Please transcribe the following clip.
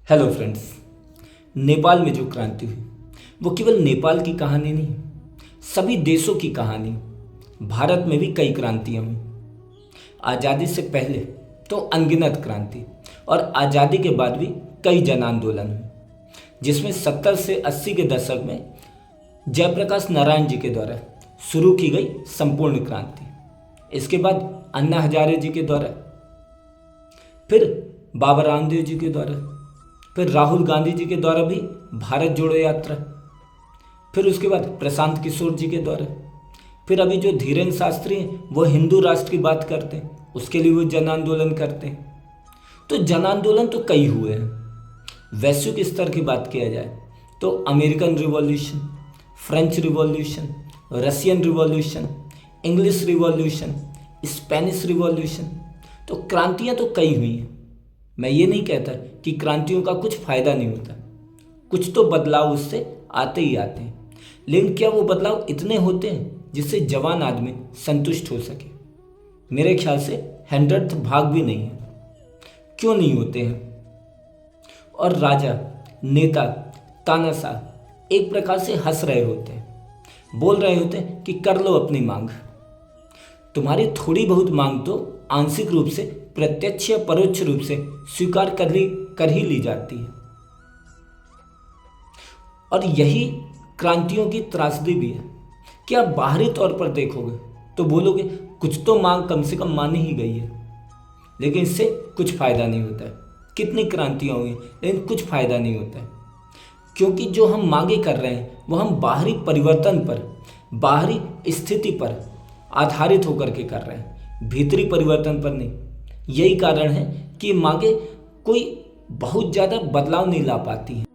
Hello friends. Nepal में जो क्रांति हुई वो केवल नेपाल की कहानी नहीं, सभी देशों की कहानी। भारत में भी कई क्रांतियाँ हुई। आज़ादी से पहले तो अनगिनत क्रांति और आज़ादी के बाद भी कई जन आंदोलन हुए, जिसमें 70 से 80 के दशक में जयप्रकाश नारायण जी के द्वारा शुरू की गई संपूर्ण क्रांति। इसके बाद अन्ना हजारे जी के द्वारा, फिर बाबा रामदेव जी के द्वारा, फिर राहुल गांधी जी के द्वारा भी भारत जोड़ो यात्रा, फिर उसके बाद प्रशांत किशोर जी के द्वारा, फिर अभी जो धीरेन्द्र शास्त्री हैं वो हिंदू राष्ट्र की बात करते हैं, उसके लिए वो जन आंदोलन करते हैं। तो जन आंदोलन तो कई हुए हैं। वैश्विक स्तर की बात किया जाए तो American revolution, French revolution, Russian revolution, English revolution, Spanish revolution, तो क्रांतियाँ तो कई हुई हैं। मैं ये नहीं कहता कि क्रांतियों का कुछ फ़ायदा नहीं होता, कुछ तो बदलाव उससे आते ही आते हैं, लेकिन क्या वो बदलाव इतने होते हैं जिससे जवान आदमी संतुष्ट हो सके? मेरे ख्याल से 100th भाग भी नहीं है। क्यों नहीं होते हैं? और राजा, नेता, तानाशाह एक प्रकार से हंस रहे होते हैं, बोल रहे होते हैं कि कर लो अपनी मांग। तुम्हारी थोड़ी बहुत मांग तो आंशिक रूप से, प्रत्यक्ष या परोक्ष रूप से स्वीकार कर ही ली जाती है। और यही क्रांतियों की त्रासदी भी है कि आप बाहरी तौर पर देखोगे तो बोलोगे कुछ तो मांग कम से कम मानी ही गई है, लेकिन इससे कुछ फायदा नहीं होता है। कितनी क्रांतियां हुई लेकिन कुछ फायदा नहीं होता है, क्योंकि जो हम मांगे कर रहे हैं वो हम बाहरी परिवर्तन पर, बाहरी स्थिति पर आधारित होकर के कर रहे हैं, भीतरी परिवर्तन पर नहीं। यही कारण है कि मांगे कोई बहुत ज़्यादा बदलाव नहीं ला पाती हैं।